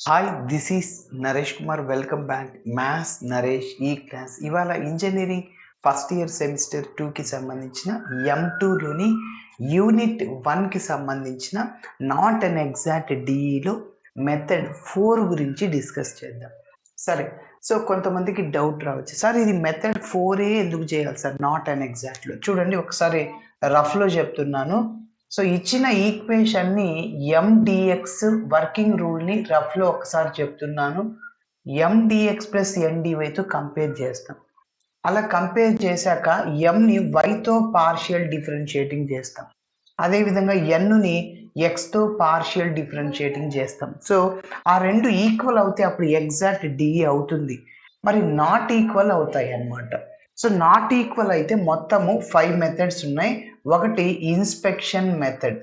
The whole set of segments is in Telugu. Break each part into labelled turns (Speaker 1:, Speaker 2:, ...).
Speaker 1: Hi, this is Naresh Kumar. Welcome back. Maths Naresh ఈ క్లాస్. ఇవాళ ఇంజనీరింగ్ ఫస్ట్ ఇయర్ సెమిస్టర్ 2కి సంబంధించిన M2లోని యూనిట్ 1కి సంబంధించిన నాట్ అండ్ ఎగ్జాక్ట్ డిఈలో మెథడ్ 4 గురించి డిస్కస్ చేద్దాం. సరే, సో కొంతమందికి డౌట్ రావచ్చు, సార్ ఇది మెథడ్ 4ఏ ఎందుకు చేయాలి సార్ నాట్ అండ్ ఎగ్జాక్ట్లో? చూడండి, ఒకసారి రఫ్లో చెప్తున్నాను. సో ఇచ్చిన ఈక్వేషన్ని MDX వర్కింగ్ రూల్ని రఫ్లో ఒకసారి చెప్తున్నాను. MDX ప్లస్ NDYతో కంపేర్ చేస్తాం. అలా కంపేర్ చేశాక Mని Yతో పార్షియల్ డిఫరెన్షియేటింగ్ చేస్తాం. అదేవిధంగా Nని Xతో పార్షియల్ డిఫరెన్షియేటింగ్ చేస్తాం. సో ఆ రెండు ఈక్వల్ అవుతే అప్పుడు ఎగ్జాక్ట్ డిఈ అవుతుంది. మరి నాట్ ఈక్వల్ అవుతాయి అన్నమాట. సో నాట్ ఈక్వల్ అయితే మొత్తము 5 మెథడ్స్ ఉన్నాయి. ఒకటి ఇన్స్పెక్షన్ మెథడ్,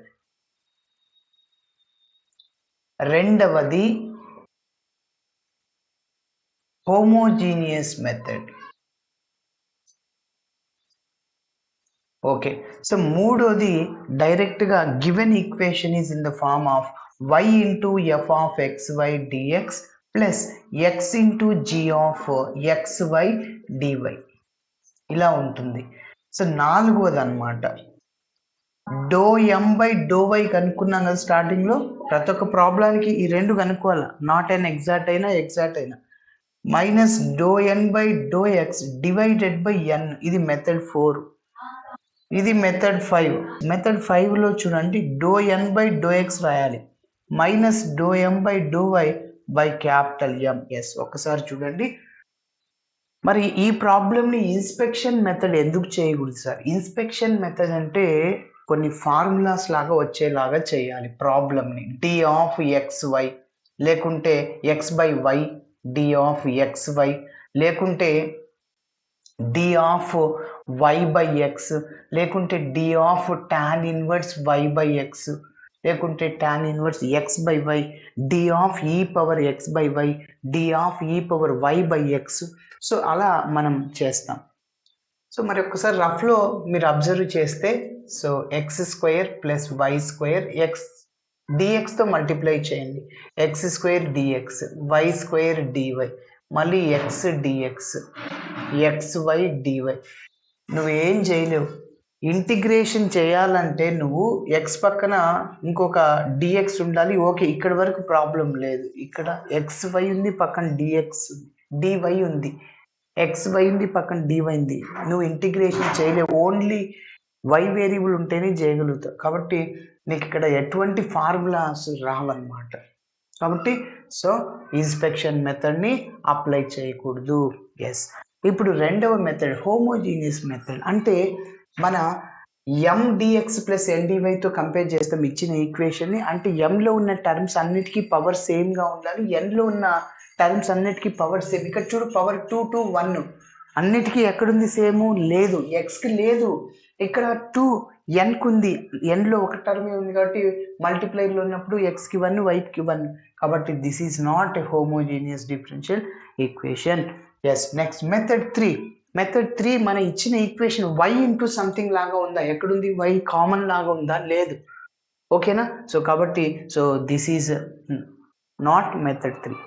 Speaker 1: రెండవది హోమోజీనియస్ మెథడ్. ఓకే, సో మూడోది డైరెక్ట్గా given equation is in the form of y into f of xy dx plus x into g of xy dy ఇలా ఉంటుంది. సో నాలుగోది అనమాట do M by do Y కనుక్కున్నాం కదా స్టార్టింగ్లో. ప్రతి ఒక్క ప్రాబ్లానికి ఈ రెండు కనుక్కోవాలి, నాట్ అండ్ ఎగ్జాక్ట్ అయినా ఎగ్జాక్ట్ అయినా. Minus do N by do X divided by N, ఇది మెథడ్ 4. ఇది మెథడ్ 5. మెథడ్ 5లో చూడండి, do N by do X రాయాలి, minus do M by do Y by capital M. Yes, ఒకసారి చూడండి. మరి ఈ ప్రాబ్లమ్ని ఇన్స్పెక్షన్ మెథడ్ ఎందుకు చేయకూడదు సార్? ఇన్స్పెక్షన్ మెథడ్ అంటే కొన్ని ఫార్ములాస్ లాగా వచ్చేలాగా చేయాలి ప్రాబ్లమ్ని. డి ఆఫ్ ఎక్స్ వై, లేకుంటే X by Y D of X Y, లేకుంటే D of Y by X, లేకుంటే D of tan inverse Y by X, లేకుంటే tan inverse X by Y, D of E power X by Y, D of E power Y by X. So అలా మనం చేస్తాం. సో మరి ఒక్కసారి రఫ్లో మీరు అబ్జర్వ్ చేస్తే, so X square plus why square X డిఎక్స్తో మల్టిప్లై చేయండి, X square DX, Y square DY, మళ్ళీ X DX, X Y DY. నువ్వేం చేయలేవు. ఇంటిగ్రేషన్ చేయాలంటే నువ్వు ఎక్స్ పక్కన ఇంకొక డిఎక్స్ ఉండాలి. ఓకే, ఇక్కడ వరకు ప్రాబ్లం లేదు. ఇక్కడ ఎక్స్ వై ఉంది, పక్కన డిఎక్స్ డివై ఉంది, ఎక్స్ వై ఉంది, పక్కన డివై ఉంది. నువ్వు ఇంటిగ్రేషన్ చేయలేవు, ఓన్లీ వై వేరియబుల్ ఉంటేనే చేయగలుగుతావు. కాబట్టి నీకు ఇక్కడ ఎటువంటి ఫార్ములాస్ రావన్నమాట. కాబట్టి సో ఇన్స్పెక్షన్ మెథడ్ని అప్లై చేయకూడదు. ఎస్, ఇప్పుడు రెండవ మెథడ్ హోమోజీనియస్ మెథడ్. అంటే మన MDX ప్లస్ NDYతో కంపేర్ చేస్తాం ఇచ్చిన ఈక్వేషన్ని. అంటే ఎంలో ఉన్న టర్మ్స్ అన్నిటికీ పవర్ సేమ్గా ఉండాలి, ఎన్లో ఉన్న టర్మ్స్ అన్నిటికీ పవర్ సేమ్. ఇక్కడ చూడు, పవర్ 2 to 1 అన్నిటికీ ఎక్కడుంది? సేము లేదు, ఎక్స్కి లేదు. ఇక్కడ 2 ఎన్కి ఉంది, ఎన్లో ఒక టర్మే ఉంది కాబట్టి మల్టిప్లైర్లో ఉన్నప్పుడు ఎక్స్కి 1 వైకి 1. కాబట్టి this is not a homogeneous differential equation. Yes, next method 3. Method 3 మన ఇచ్చిన ఈక్వేషన్ y ఇంటూ సంథింగ్ లాగా ఉందా? ఎక్కడుంది? y కామన్ లాగా ఉందా? లేదు. ఓకేనా? సో కాబట్టి so this is not method 3.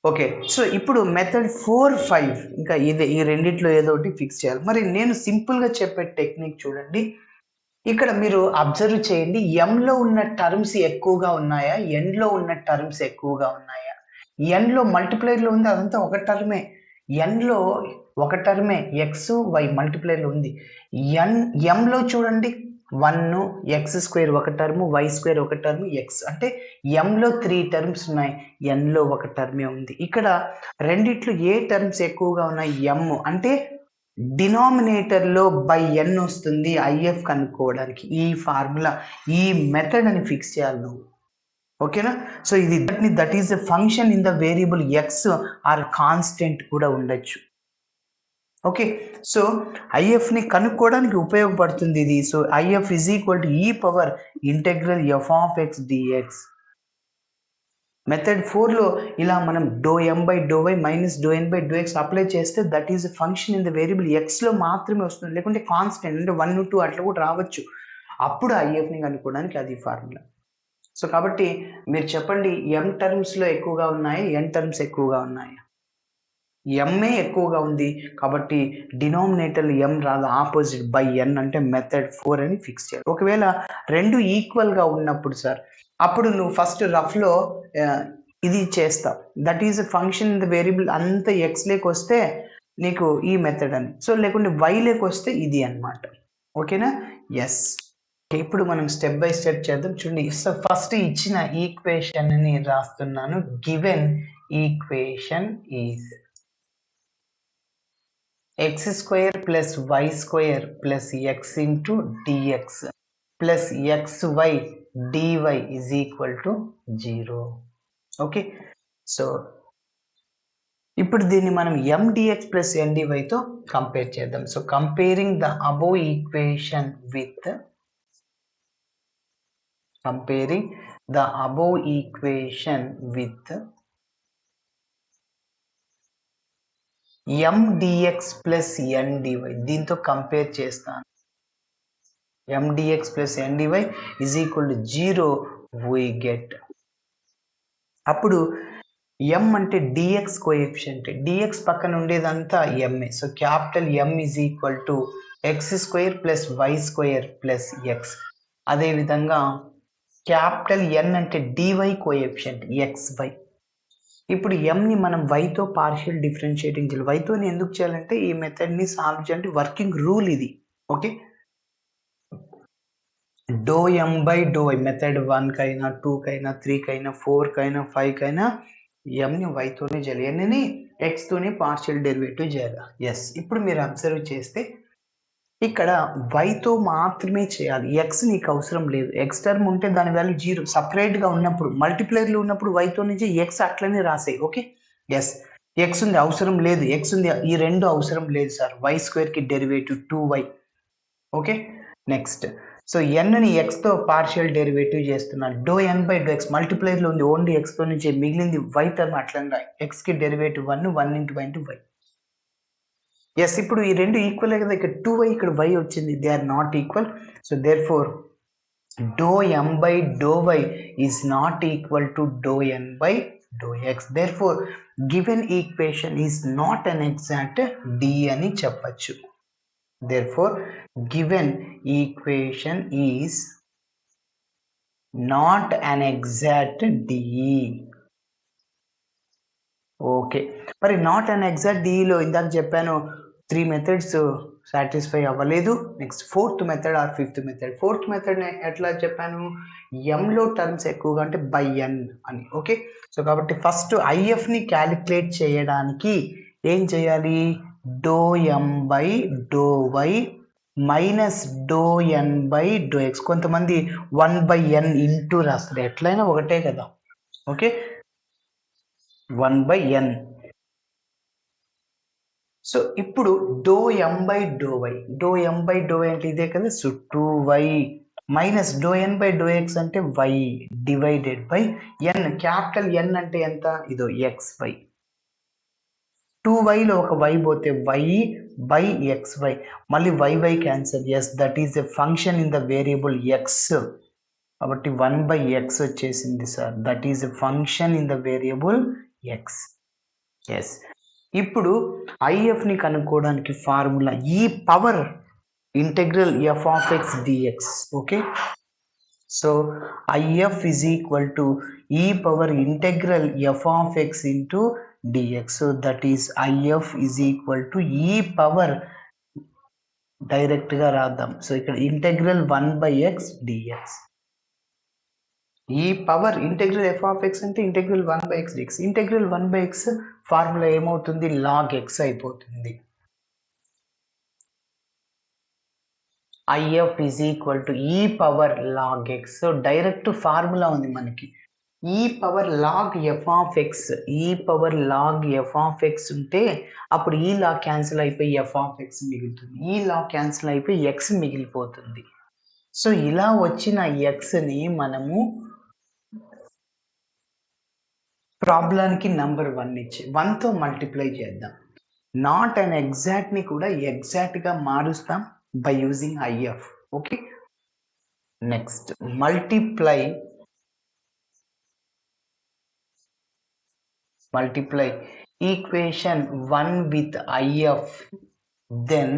Speaker 1: Okay, so ఇప్పుడు మెథడ్ 4, 5 ఇంకా ఇదే, ఈ రెండిట్లో ఏదో ఒకటి ఫిక్స్ చేయాలి. మరి నేను సింపుల్గా చెప్పే టెక్నిక్ చూడండి. ఇక్కడ మీరు అబ్జర్వ్ చేయండి, ఎంలో ఉన్న టర్మ్స్ ఎక్కువగా ఉన్నాయా, ఎన్లో ఉన్న టర్మ్స్ ఎక్కువగా ఉన్నాయా? ఎన్లో మల్టిప్లైర్లో ఉంది, అదంతా ఒక టర్మే. ఎన్లో ఒక టర్మే, ఎక్స్ వై మల్టిప్లైర్లో ఉంది. ఎంలో చూడండి, 1 ఎక్స్ స్క్వేర్ ఒక టర్ము, వై స్క్వేర్ ఒక టర్ము, ఎక్స్ అంటే ఎంలో 3 టర్మ్స్ ఉన్నాయి, ఎన్లో ఒక టర్మే ఉంది. ఇక్కడ రెండిట్లో ఏ టర్మ్స్ ఎక్కువగా ఉన్నాయి? ఎం అంటే డినామినేటర్లో బై ఎన్ వస్తుంది ఐఎఫ్ కనుక్కోవడానికి. ఈ ఫార్ములా, ఈ మెథడ్ అని ఫిక్స్ చేయాలి నువ్వు. ఓకేనా? సో ఇది that is a function in the variable X or constant కూడా ఉండొచ్చు. ఓకే, సో ఐఎఫ్ని కనుక్కోవడానికి ఉపయోగపడుతుంది ఇది. So IF is equal to ఈ power integral F of X DX. Method 4లో ఇలా మనం do M by do Y minus do N by do X apply చేస్తే that is a function in the variable ఎక్స్లో మాత్రమే వస్తుంది, లేకుంటే కాన్స్టెంట్ అంటే 1, 2 అట్లా కూడా రావచ్చు. అప్పుడు ఐఎఫ్ని కనుక్కోవడానికి అది ఫార్ములా. సో కాబట్టి మీరు చెప్పండి, m టర్మ్స్లో ఎక్కువగా ఉన్నాయి, n టర్మ్స్ ఎక్కువగా ఉన్నాయి? ఎంఏ ఎక్కువగా ఉంది కాబట్టి డినామినేటర్ m రాదు, ఆపోజిట్ బై n అంటే మెథడ్ 4 అని ఫిక్స్ చేయాలి. ఒకవేళ రెండు ఈక్వల్గా ఉన్నప్పుడు సార్, అప్పుడు నువ్వు ఫస్ట్ రఫ్లో ఇది చేస్తావు, that is function in the variable అంత ఎక్స్ లేక వస్తే నీకు ఈ మెథడ్ అని, సో లేకుంటే వై లేక వస్తే ఇది అనమాట. ఓకేనా? ఎస్. ఇప్పుడు మనం స్టెప్ బై స్టెప్ చేద్దాం. చూడండి, సో ఫస్ట్ ఇచ్చిన ఈక్వేషన్ ని రాస్తున్నాను. Given equation is x square plus y square plus x into dx plus xy dy is equal to 0. Okay, so ఇప్పుడు దీన్ని మనం mdx plus ndy తో కంపేర్ చేద్దాం. So comparing the above equation with mdx plus ndy, దీంతో కంపేర్ చేస్తాను. mdx plus ndy is equal to 0 we get. అప్పుడు m అంటే dx కోఎఫిషియంట్, dx పక్కన ఉండేదంతా m, so capital M is equal to x square plus y square plus x. అదేవిధంగా క్యాపిటల్ N అంటే dy కోఎఫిషియంట్ xy. ఇప్పుడు mని మనం yతో పార్షియల్ డిఫరెన్షియేటింగ్ చేయాలి. yతోని ఎందుకు చేయాలంటే ఈ మెథడ్ని సాల్వ్ చేయాలంటే వర్కింగ్ రూల్ ఇది. Okay, do m by do y, method 1 కైనా 2 కైనా 3 కైనా 4 కైనా 5 కైనా mని yతోనే చేయాలి, nని xతోనే పార్షియల్ డెరివేటివ్ చేయాలి. ఎస్. ఇప్పుడు మీరు అబ్జర్వ్ చేస్తే ఇక్కడ yతో మాత్రమే చేయాలి, x నీకు అవసరం లేదు. x టర్మ్ ఉంటే దాని వాల్యూ 0, సపరేట్గా ఉన్నప్పుడు మల్టిప్లైర్లో ఉన్నప్పుడు yతో నుంచి x అట్లనే రాసాయి. Okay, yes. x ఉంది అవసరం లేదు, x ఉంది, ఈ రెండు అవసరం లేదు సార్. y స్క్వేర్కి derivative 2y. Okay, next. So nని xతో పార్షియల్ డెరివేటివ్ చేస్తున్నాను. Doe n by do x మల్టిప్లైర్లో ఉంది, ఓన్లీ xతో నుంచి మిగిలింది y టర్మ్ అట్లనే రాయి. xకి derivative 1, 1 into y into y. Yes. ఇప్పుడు ఈ రెండు ఈక్వల్ కదా, ఇక్కడ 2y ఇక్కడ y వచ్చింది, they are not equal. So therefore do m by do y is not equal to do n by do x. Therefore given equation is not an exact D అని చెప్పచ్చు. Therefore given equation is not an exact D. Okay, మరి నాట్ అన్ ఎగ్జాక్ట్ డిలో ఇందాక చెప్పాను 3 మెథడ్స్ సాటిస్ఫై అవ్వలేదు. Next 4th method or 5th method. 4th method ఎట్లా చెప్పాను, ఎంలో టర్మ్స్ ఎక్కువగా అంటే బై n అని. ఓకే, సో కాబట్టి ఫస్ట్ ఐఎఫ్ని క్యాలిక్యులేట్ చేయడానికి ఏం చేయాలి, do m by do y minus do n by do x. కొంతమంది 1 బై n ఇంటూ రాస్తారు, ఎట్లయినా ఒకటే కదా. Okay, 1 by n. సో ఇప్పుడు do m by do y, do m by do y అంటే ఇదే కదా, so 2y minus do n by do x అంటే y divided by n. Capital N అంటే ఎంత, ఇదో xy. 2yలో ఒక y పోతే y బై xy, మళ్ళీ y cancel. Yes, that is a function in the variable x. కాబట్టి 1 బై x వచ్చేసింది sir, that is a function in the variable x. Yes. ఇప్పుడు ఐఎఫ్ని కనుక్కోవడానికి formula e power integral f of x dx. Okay, so IF is equal to ఈ power integral f of x into dx. So that is IF is equal to ఈ పవర్, డైరెక్ట్గా రాద్దాం. సో ఇక్కడ ఇంటెగ్రల్ 1 బై x dx, ఈ power integral f of x అంటే integral 1 by x dx. Integral 1 by x formula ఏమవుతుంది, లాగ్ x అయిపోతుంది. ఐఎఫ్ ఈజ్ ఈక్వల్ టు ఈ power log x. So direct formula ఉంది మనకి, e power log f of x, e power log f of x ఉంటే అప్పుడు ఈ లాగ్ క్యాన్సిల్ అయిపోయి f of x మిగులుతుంది, ఈ లాగ్ క్యాన్సిల్ అయిపోయి x మిగిలిపోతుంది. సో ఇలా వచ్చిన xని మనము ప్రాబ్లానికి నంబర్ 1 ఇచ్చి 1తో మల్టిప్లై చేద్దాం. నాట్ అండ్ ఎగ్జాక్ట్ని కూడా ఎగ్జాక్ట్గా మారుస్తాం by using IF. Okay, next multiply multiply equation 1 with if, then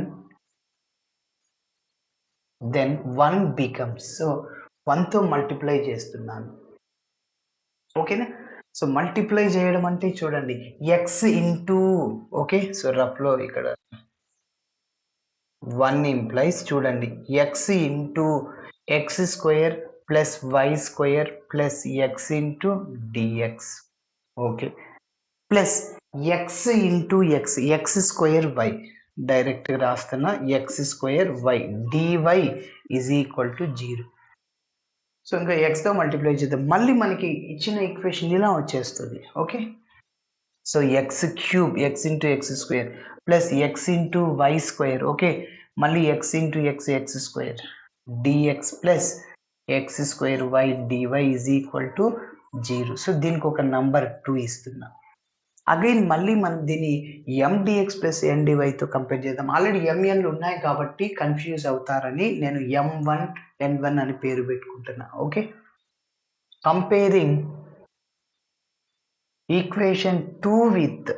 Speaker 1: 1 becomes, so 1తో మల్టిప్లై చేస్తున్నాను. ఓకేనా? సో మల్టిప్లై చేయడం అంటే చూడండి ఎక్స్ ఇంటూ, ఓకే, సో రఫ్లో ఇక్కడ 1 ఇంప్లైస్ చూడండి x into x square plus why square plus x into dx, okay, plus x into x, x square y, డైరెక్ట్గా రాస్తున్నా X square y dy is equal to 0. So ఇంకా ఎక్స్తో మల్టిప్లై చేద్దాం, మళ్ళీ మనకి ఇచ్చిన ఈక్వేషన్ ఇలా వచ్చేస్తుంది. Okay, so x cube x into x square plus x into y square, okay, మళ్ళీ x into x x square dx plus x square y dy is equal to 0. So దీనికి ఒక నంబర్ 2 ఇస్తున్నా. అగైన్ మళ్ళీ మనం దీన్ని ఎండిఎక్స్ ప్లస్ ఎన్డివైతో కంపేర్ చేద్దాం. ఆల్రెడీ ఎంఎన్లు ఉన్నాయి కాబట్టి కన్ఫ్యూజ్ అవుతారని నేను M1 N1 అని పేరు పెట్టుకుంటున్నా. Okay, comparing equation 2 with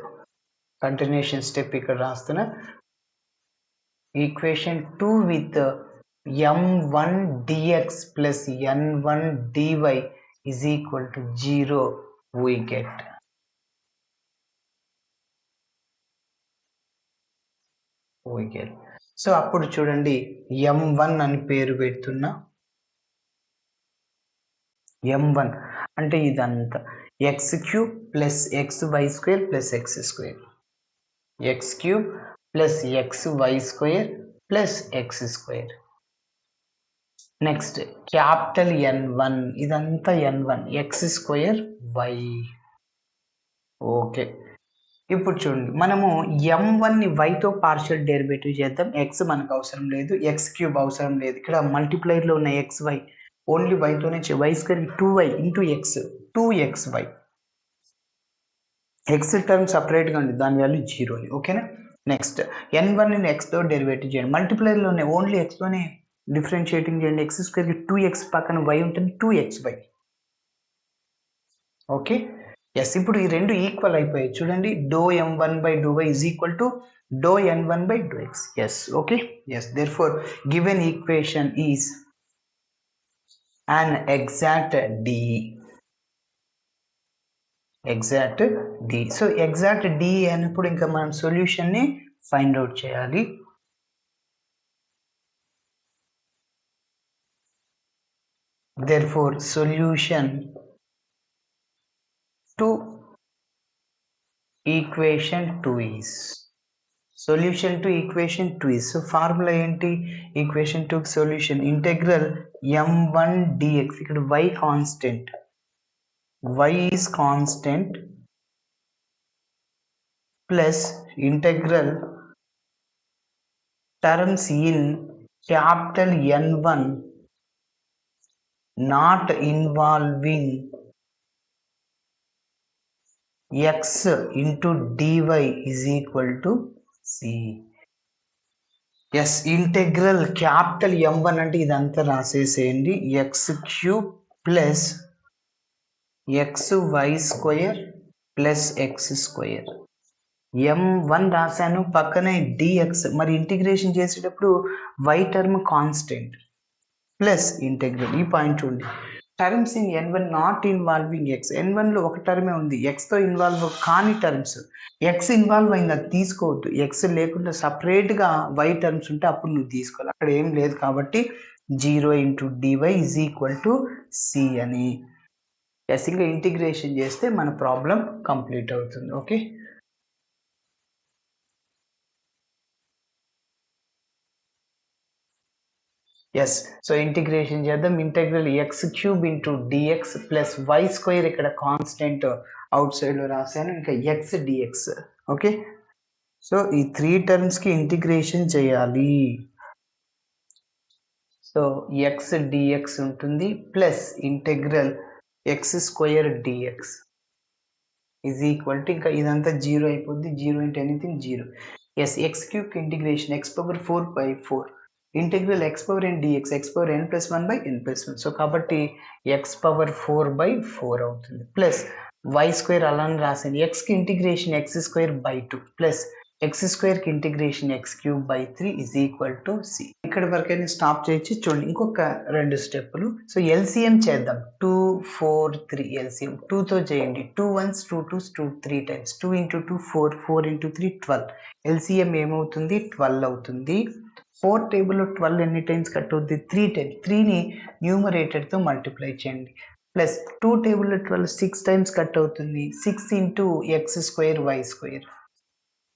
Speaker 1: continuation step ఇక్కడ రాస్తున్నా, equation 2 with M1 dx plus N1 dy is equal to 0 we get. So అప్పుడు చూడండి M1 అని పేరు పెడుతున్నా, M1 అంటే ఇదంతా x cube plus x y square plus x square, x cube plus x y square plus x square. Next capital N1, ఇదంతా N1 X square why. Okay, ఇప్పుడు చూడండి మనము M1ని వైతో పార్షియల్ డెరివేటివ్ చేద్దాం. ఎక్స్ మనకు అవసరం లేదు, ఎక్స్ క్యూబ్ అవసరం లేదు, ఇక్కడ మల్టిప్లైర్లో ఉన్న ఎక్స్ వై ఓన్లీ వైతోనే y square 2y into x 2xy, x term సపరేట్గా ఉంది, దాని వాల్యూ 0. ఓకేనా? నెక్స్ట్ N1ని ఎక్స్తో డెరివేటివ్ చేయండి, మల్టిప్లైర్లోనే ఓన్లీ ఎక్స్తోనే డిఫరెన్షియేటింగ్ చేయండి, ఎక్స్ స్క్వేర్కి 2x పక్కన వై ఉంటుంది 2xy. ఓకే, ఎస్, ఇప్పుడు ఈ రెండు ఈక్వల్ అయిపోయాయి చూడండి, do M1 by do y is equal to do N1 by do x. Yes, okay, yes, therefore given equation is an exact D. Exact D. So exact D అన్నప్పుడు ఇంకా మనం సొల్యూషన్ని ఫైండ్ అవుట్ చేయాలి. therefore solution to equation 2 is, solution to equation 2 is, so formula ఏంటి, equation 2 solution integral M1 dx, ఇక్కడ y constant, y is constant plus integral terms in capital N1 not involving x into dy is equal to c. Yes, integral capital M1 అంటే ఇదంతా రాసేసేయండి, x cube plus x y square plus x square. M1 రాశాను, పక్కనే dx, మరి ఇంటిగ్రేషన్ చేసేటప్పుడు y term constant plus integral. ఈ పాయింట్ చూడండి, terms in N1 not involving x, N1లో ఒక టర్మే ఉంది, ఎక్స్తో ఇన్వాల్వ్ కాని టర్మ్స్, ఎక్స్ ఇన్వాల్వ్ అయింది అది తీసుకోవద్దు, ఎక్స్ లేకుండా సపరేట్గా వై టర్మ్స్ ఉంటే అప్పుడు నువ్వు తీసుకోవాలి, అక్కడ ఏం లేదు కాబట్టి 0 into dy is equal to c అని. ఎస్, ఇంకా ఇంటిగ్రేషన్ చేస్తే మన ప్రాబ్లం కంప్లీట్ అవుతుంది. ఓకే, ఎస్, సో ఇంటిగ్రేషన్ చేద్దాం, integral x cube into dx plus why square, ఇక్కడ కాన్స్టెంట్ అవుట్ సైడ్లో రాశాను, ఇంకా ఎక్స్ డిఎక్స్. ఓకే, సో ఈ 3 టర్మ్స్కి ఇంటిగ్రేషన్ చేయాలి. సో ఎక్స్ డిఎక్స్ ఉంటుంది plus integral x square dx is equal to, ఇంకా ఇదంతా 0 అయిపోద్ది, 0 into anything 0. Yes, x క్యూబ్కి integration x power 4 by 4 integral x power n dx x power n plus 1 by n plus 1. So కాబట్టి x పవర్ 4 బై 4 అవుతుంది ప్లస్ y స్క్వేర్ అలానే రాసాను. x కి integration x square by 2 plus x square కి integration x cube by 3 is equal to c. ఇక్కడ వరకైనా స్టాప్ చేయొచ్చు. చూడండి ఇంకొక 2 స్టెప్పులు. సో ఎల్సిఎం చేద్దాం. 2 4 3 ఎల్సిఎం 2 తో చేయండి. 2 1s 2 2s 2 3 times 2 into 2 4 4 into 3 12. LCM ఏమవుతుంది 12 అవుతుంది. 4 టేబుల్లో 12 ఎన్ని టైమ్స్ కట్ అవుతుంది 3 టైమ్స్. 3ని న్యూమరేటర్తో మల్టిప్లై చేయండి ప్లస్ 2 టేబుల్లో 12 6 టైమ్స్ కట్ అవుతుంది 6 into x square y square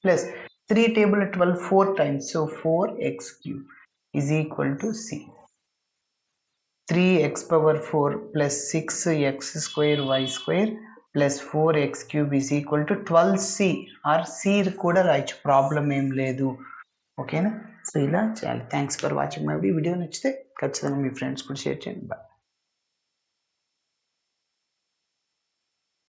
Speaker 1: plus 3 టేబుల్లో 12 4 times so 4x cube is equal to c. 3x power 4 ప్లస్ 6x square y square plus 4x cube is equal to 12c or c కూడా రాయొచ్చు, ప్రాబ్లం ఏం లేదు. ఓకేనా? సో ఇలా చేయాలి. Thanks for watching my video. నచ్చితే ఖచ్చితంగా మీ ఫ్రెండ్స్ కూడా షేర్ చేయండి. బాయ్.